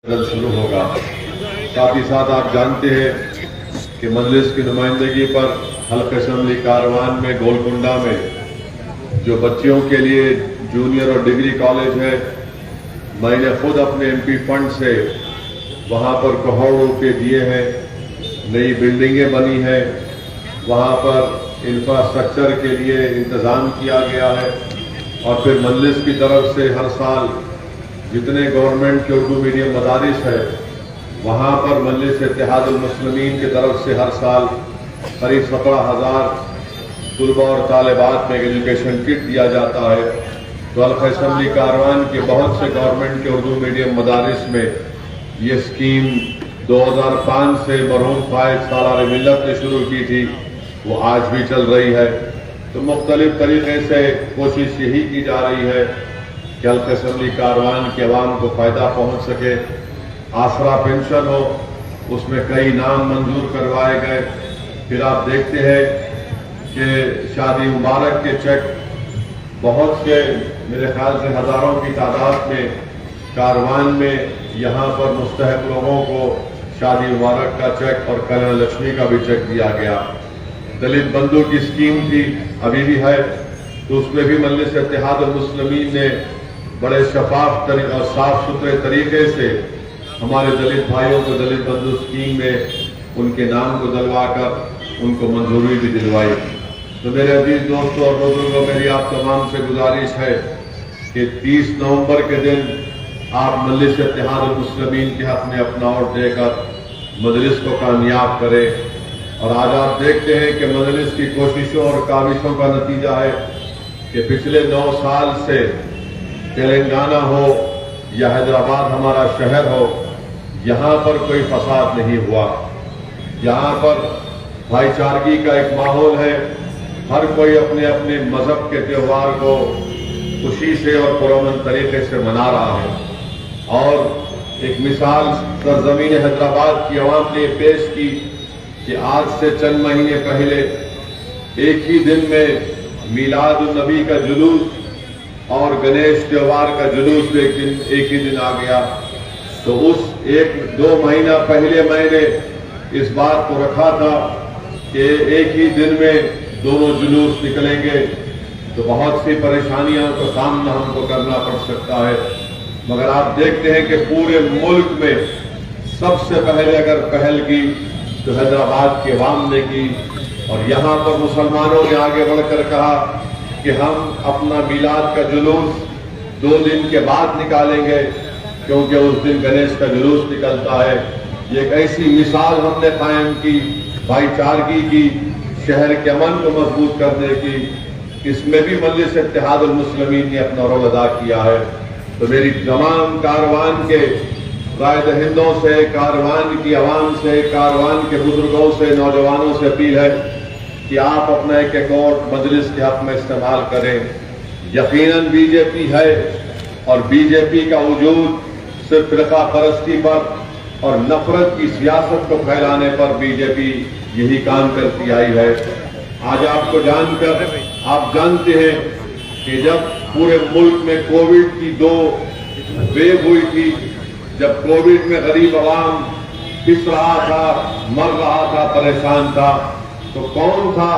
شروع ہوگا۔ ساتھ ہی ساتھ آپ جانتے ہیں کہ مجلس کی نمائندگی پر حلقہ اسمبلی کاروان میں گولکنڈہ میں جو بچیوں کے لیے جونیئر اور ڈگری کالج ہے، میں نے خود اپنے ایم پی فنڈ سے وہاں پر کروڑوں روپے دیے ہیں، نئی بلڈنگیں بنی ہیں، وہاں پر انفراسٹرکچر کے لیے انتظام کیا گیا ہے، اور پھر مجلس کی طرف سے ہر سال جتنے گورنمنٹ کے اردو میڈیم مدارس ہے وہاں پر مجلس اتحاد المسلمین کی طرف سے ہر سال قریب 17,000 طلباء اور طالبات میں ایجوکیشن کٹ دیا جاتا ہے۔ تو حلقہ اسمبلی کاروان کے بہت سے گورنمنٹ کے اردو میڈیم مدارس میں یہ اسکیم 2005 سے مرحوم فائد سالار ملت نے شروع کی تھی، وہ آج بھی چل رہی ہے۔ تو مختلف طریقے سے کوشش یہی کی جا رہی ہے کہ حلقہ اسمبلی کاروان کے عوام کو فائدہ پہنچ سکے۔ آسرا پینشن ہو، اس میں کئی نام منظور کروائے گئے۔ پھر آپ دیکھتے ہیں کہ شادی مبارک کے چیک بہت سے، میرے خیال سے ہزاروں کی تعداد میں کاروان میں یہاں پر مستحق لوگوں کو شادی مبارک کا چیک اور کلیان لکشمی کا بھی چیک دیا گیا۔ دلت بندھو کی اسکیم تھی، ابھی بھی ہے، تو اس میں بھی مجلس اتحاد المسلمین نے بڑے شفاف اور صاف ستھرے طریقے سے ہمارے دلت بھائیوں کو دلت بندھو اسکیم میں ان کے نام کو دلوا کر ان کو منظوری بھی دلوائی۔ تو میرے عزیز دوستوں اور بزرگوں، میری آپ تمام سے گزارش ہے کہ 30 نومبر کے دن آپ مجلس اتحاد المسلمین کے حق میں اپنا ووٹ دے کر مجلس کو کامیاب کریں۔ اور آج آپ دیکھتے ہیں کہ مجلس کی کوششوں اور کاوشوں کا نتیجہ ہے کہ پچھلے 9 سال سے تلنگانہ ہو یا حیدرآباد ہمارا شہر ہو، یہاں پر کوئی فساد نہیں ہوا۔ یہاں پر بھائی چارگی کا ایک ماحول ہے، ہر کوئی اپنے اپنے مذہب کے تہوار کو خوشی سے اور پرامن طریقے سے منا رہا ہے۔ اور ایک مثال سرزمین حیدرآباد کی عوام نے پیش کی کہ آج سے چند مہینے پہلے ایک ہی دن میں میلاد النبی کا جلوس اور گنیش تہوار کا جلوس بھی ایک ہی دن آ گیا۔ تو اس 1-2 مہینہ پہلے میں نے اس بات کو رکھا تھا کہ ایک ہی دن میں دونوں جلوس نکلیں گے تو بہت سی پریشانیوں کا سامنا ہم کو کرنا پڑ سکتا ہے، مگر آپ دیکھتے ہیں کہ پورے ملک میں سب سے پہلے اگر پہل کی تو حیدرآباد کے عوام نے کی، اور یہاں پر مسلمانوں نے آگے بڑھ کر کہا کہ ہم اپنا میلاد کا جلوس 2 دن کے بعد نکالیں گے کیونکہ اس دن گنیش کا جلوس نکلتا ہے۔ یہ ایک ایسی مثال ہم نے قائم کی بھائی چارگی کی، شہر کے امن کو مضبوط کرنے کی۔ اس میں بھی مجلس اتحاد المسلمین نے اپنا رول ادا کیا ہے۔ تو میری تمام کاروان کے رائے دہندوں سے، کاروان کی عوام سے، کاروان کے بزرگوں سے، نوجوانوں سے اپیل ہے کہ آپ اپنا ایک ووٹ مجلس کے حق میں استعمال کریں۔ یقیناً بی جے پی ہے، اور بی جے پی کا وجود صرف فرقہ پرستی پر اور نفرت کی سیاست کو پھیلانے پر بی جے پی یہی کام کرتی آئی ہے۔ آج آپ کو جان کر آپ جانتے ہیں کہ جب پورے ملک میں کووڈ کی 2 ویو ہوئی تھی، جب کووڈ میں غریب عوام پس رہا تھا، مر رہا تھا، پریشان تھا، تو کون تھا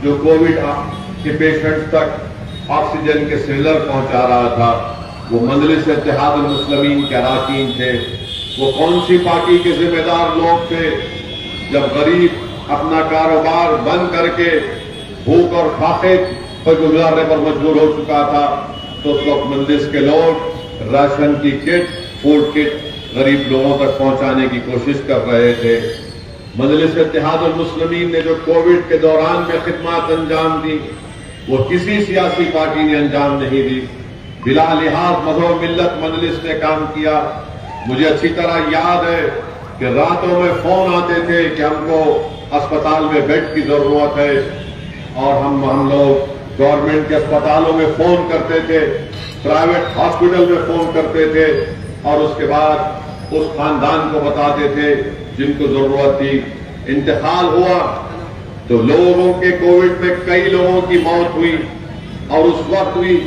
جو کووڈ کے پیشنٹ تک آکسیجن کے سلنڈر پہنچا رہا تھا؟ وہ مجلس اتحاد المسلمین کے اراکین تھے۔ وہ کون سی پارٹی کے ذمہ دار لوگ تھے؟ جب غریب اپنا کاروبار بند کر کے بھوک اور فاقے پر گزارنے پر مجبور ہو چکا تھا، تو اس وقت مجلس کے لوگ راشن کی کٹ، فوڈ کٹ غریب لوگوں تک پہنچانے کی کوشش کر رہے تھے۔ مجلس اتحاد المسلمین نے جو کووڈ کے دوران میں خدمات انجام دی، وہ کسی سیاسی پارٹی نے انجام نہیں دی۔ بلا لحاظ مذہب و ملت مجلس نے کام کیا۔ مجھے اچھی طرح یاد ہے کہ راتوں میں فون آتے تھے کہ ہم کو اسپتال میں بیڈ کی ضرورت ہے، اور ہم لوگ گورنمنٹ کے اسپتالوں میں فون کرتے تھے، پرائیویٹ ہاسپٹل میں فون کرتے تھے، اور اس کے بعد اس خاندان کو بتاتے تھے جن کو ضرورت تھی۔ انتقال ہوا تو لوگوں کے کووڈ میں کئی لوگوں کی موت ہوئی، اور اس وقت بھی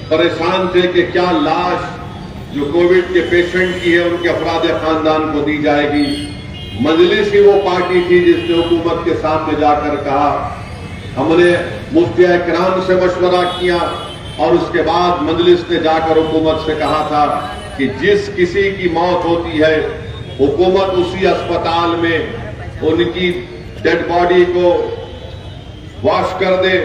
پریشان تھے کہ کیا لاش جو کووڈ کے پیشنٹ کی ہے ان کے افراد خاندان کو دی جائے گی۔ مجلس ہی وہ پارٹی تھی جس نے حکومت کے سامنے جا کر کہا، ہم نے مفتی کرام سے مشورہ کیا اور اس کے بعد مجلس نے جا کر حکومت سے کہا تھا کہ جس کسی کی موت ہوتی ہے حکومت اسی اسپتال میں ان کی ڈیڈ باڈی کو واش کر دے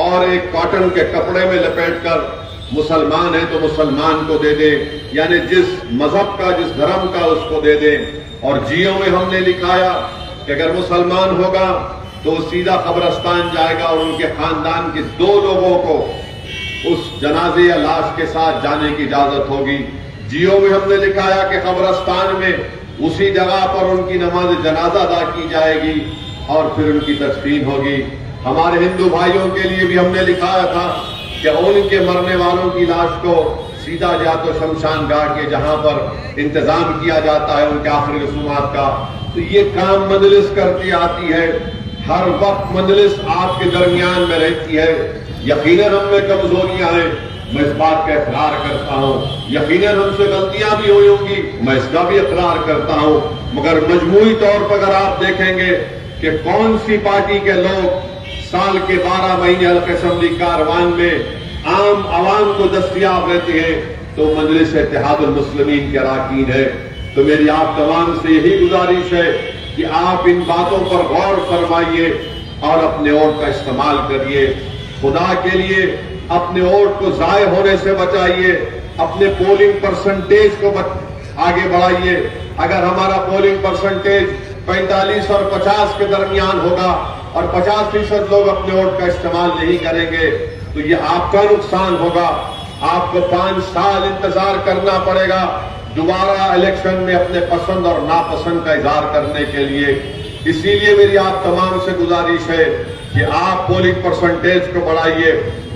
اور ایک کاٹن کے کپڑے میں لپیٹ کر مسلمان ہے تو مسلمان کو دے دے، یعنی جس مذہب کا جس دھرم کا اس کو دے دے۔ اور جیوں میں ہم نے لکھایا کہ اگر مسلمان ہوگا تو سیدھا قبرستان جائے گا اور ان کے خاندان کے 2 لوگوں کو اس جنازے یا لاش کے ساتھ جانے کی اجازت ہوگی۔ جیوں میں ہم نے لکھایا کہ قبرستان میں اسی جگہ پر ان کی نماز جنازہ ادا کی جائے گی اور پھر ان کی تدفین ہوگی۔ ہمارے ہندو بھائیوں کے لیے بھی ہم نے لکھایا تھا کہ ان کے مرنے والوں کی لاش کو سیدھا جا تو شمشان گاہ کے جہاں پر انتظام کیا جاتا ہے ان کے آخری رسومات کا۔ تو یہ کام مجلس کرتی آتی ہے، ہر وقت مجلس آپ کے درمیان میں رہتی ہے۔ یقیناً ہم میں کمزوریاں ہیں، میں اس بات کا اقرار کرتا ہوں، یقیناً ہم سے غلطیاں بھی ہوئی ہوں گی، میں اس کا بھی اقرار کرتا ہوں، مگر مجموعی طور پر اگر آپ دیکھیں گے کہ کون سی پارٹی کے لوگ سال کے 12 مہینے حلقہ اسمبلی کاروان میں عام عوام کو دستیاب رہتے ہیں تو مجلس اتحاد المسلمین کے اراکین ہے۔ تو میری آپ تمام سے یہی گزارش ہے کہ آپ ان باتوں پر غور فرمائیے اور اپنے ووٹ کا استعمال کریے، خدا کے لیے اپنے ووٹ کو ضائع ہونے سے بچائیے، اپنے پولنگ پرسنٹیج کو آگے بڑھائیے۔ اگر ہمارا پولنگ پرسنٹیج 45 اور 50 کے درمیان ہوگا اور 50% لوگ اپنے ووٹ کا استعمال نہیں کریں گے تو یہ آپ کا نقصان ہوگا۔ آپ کو 5 سال انتظار کرنا پڑے گا دوبارہ الیکشن میں اپنے پسند اور ناپسند کا اظہار کرنے کے لیے۔ اسی لیے میری آپ تمام سے گزارش ہے کہ آپ پولنگ پرسنٹیج کو بڑھائیے۔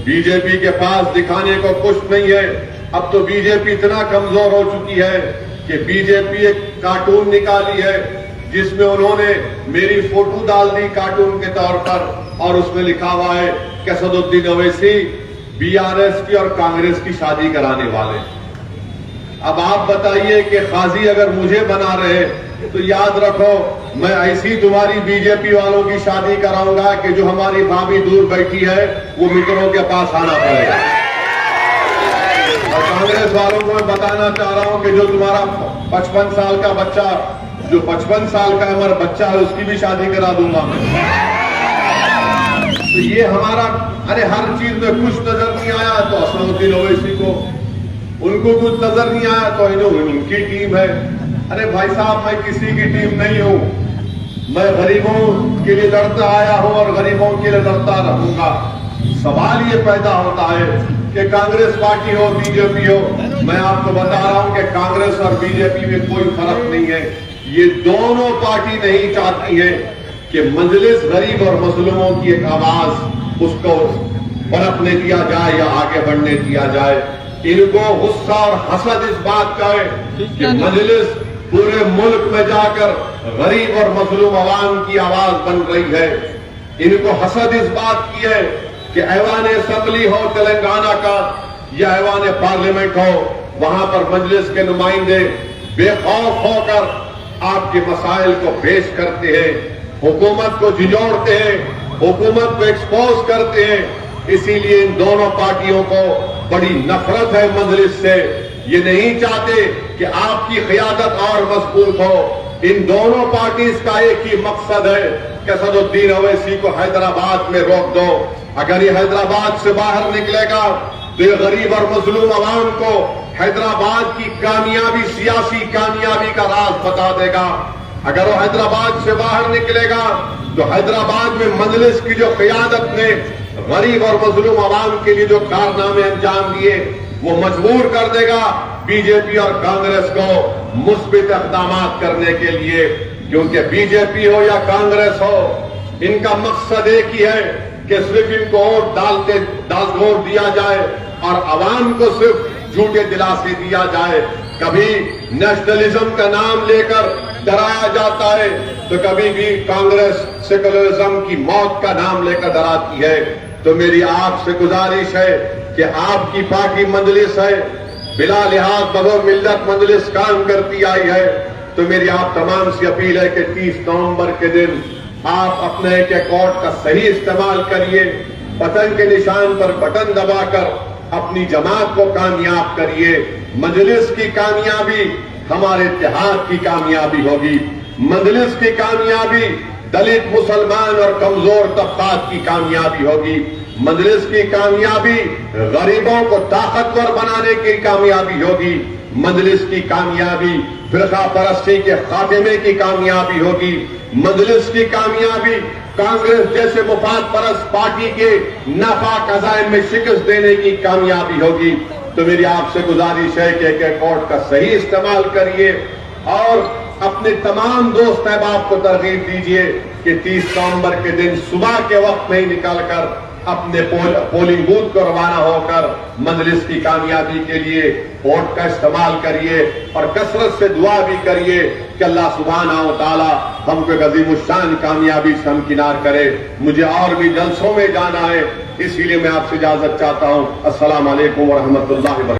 بی جے پی کے پاس دکھانے کو کچھ نہیں ہے، اب تو بی جے پی اتنا کمزور ہو چکی ہے کہ بی جے پی ایک کارٹون نکالی ہے جس میں انہوں نے میری فوٹو ڈال دی کارٹون کے طور پر اور اس میں لکھا ہوا ہے کہ اسد الدین اویسی بی آر ایس کی اور کانگریس کی شادی کرانے والے۔ اب آپ بتائیے کہ قاضی اگر مجھے بنا رہے تو یاد رکھو میں ایسی تمہاری بی جے پی والوں کی شادی کراؤں گا کہ جو ہماری بھابھی دور بیٹھی ہے وہ متروں کے پاس آنا پڑے گا۔ اور کانگریس والوں کو میں بتانا چاہ رہا ہوں کہ جو تمہارا 55 سال کا بچہ، جو 55 سال کا عمر بچہ ہے اس کی بھی شادی کرا دوں گا میں۔ تو یہ ہمارا ہر چیز میں کچھ نظر نہیں آیا تو اسد الدین اویسی کو، ان کو کچھ نظر نہیں آیا تو ان کی ٹیم ہے۔ ارے بھائی صاحب میں کسی کی ٹیم نہیں ہوں، میں غریبوں کے لیے لڑتا آیا ہوں اور غریبوں کے لیے لڑتا رہوں گا۔ سوال یہ پیدا ہوتا ہے کہ کانگریس پارٹی ہو بی جے پی ہو، میں آپ کو بتا رہا ہوں کہ کانگریس اور بی جے پی میں کوئی فرق نہیں ہے۔ یہ دونوں پارٹی نہیں چاہتی ہے کہ مجلس غریب اور مظلوموں کی ایک آواز اس کو پنپنے دیا جائے یا آگے بڑھنے دیا جائے۔ ان کو غصہ اور حسد اس بات کا ہے کہ مجلس پورے ملک میں جا کر غریب اور مظلوم عوام کی آواز بن رہی ہے۔ ان کو حسد اس بات کی ہے کہ ایوان اسمبلی ہو تلنگانہ کا یا ایوان پارلیمنٹ ہو، وہاں پر مجلس کے نمائندے بے خوف ہو کر آپ کے مسائل کو پیش کرتے ہیں، حکومت کو جھنجھوڑتے ہیں، حکومت کو ایکسپوز کرتے ہیں۔ اسی لیے ان دونوں پارٹیوں کو بڑی نفرت ہے مجلس سے، یہ نہیں چاہتے کہ آپ کی قیادت اور مضبوط ہو۔ ان دونوں پارٹیز کا ایک ہی مقصد ہے کہ اسد الدین اویسی کو حیدرآباد میں روک دو۔ اگر یہ حیدرآباد سے باہر نکلے گا تو یہ غریب اور مظلوم عوام کو حیدرآباد کی کامیابی، سیاسی کامیابی کا راز بتا دے گا۔ اگر وہ حیدرآباد سے باہر نکلے گا تو حیدرآباد میں مجلس کی جو قیادت نے غریب اور مظلوم عوام کے لیے جو کارنامے انجام دیے وہ مجبور کر دے گا بی جے پی اور کانگریس کو مثبت اقدامات کرنے کے لیے، کیونکہ بی جے پی ہو یا کانگریس ہو ان کا مقصد ایک ہی ہے کہ صرف ان کو ووٹ دیا جائے اور عوام کو صرف جھوٹے دلاسے دیا جائے۔ کبھی نیشنلزم کا نام لے کر ڈرایا جاتا ہے تو کبھی بھی کانگریس سیکولرزم کی موت کا نام لے کر ڈراتی ہے۔ تو میری آپ سے گزارش ہے کہ آپ کی پارٹی مجلس ہے، بلا لحاظ مذہب ملت مجلس کام کرتی آئی ہے، تو میری آپ تمام سے اپیل ہے کہ 30 نومبر کے دن آپ اپنے ایک اکاؤنٹ کا صحیح استعمال کریے، بٹن کے نشان پر بٹن دبا کر اپنی جماعت کو کامیاب کریے۔ مجلس کی کامیابی ہمارے اتحاد کی کامیابی ہوگی، مجلس کی کامیابی دلت مسلمان اور کمزور طبقات کی کامیابی ہوگی، مجلس کی کامیابی غریبوں کو طاقتور بنانے کی کامیابی ہوگی، مجلس کی کامیابی فرقہ پرستی کے خاتمے کی کامیابی ہوگی، مجلس کی کامیابی کانگریس جیسے مفاد پرست پارٹی کے ناپاک عزائم میں شکست دینے کی کامیابی ہوگی۔ تو میری آپ سے گزارش ہے کہ ایک اکاؤنٹ کا صحیح استعمال کریے اور اپنے تمام دوست احباب کو ترغیب دیجیے کہ 30 نومبر کے دن صبح کے وقت میں ہی نکل کر اپنے پولنگ بوتھ کو روانہ ہو کر مجلس کی کامیابی کے لیے ووٹ کا استعمال کریے اور کثرت سے دعا بھی کریے کہ اللہ سبحانہ و تعالی ہم کو عظیم الشان کامیابی سے ہمکنار کرے۔ مجھے اور بھی جلسوں میں جانا ہے، اسی لیے میں آپ سے اجازت چاہتا ہوں۔ السلام علیکم ورحمۃ اللہ وبرکاتہ۔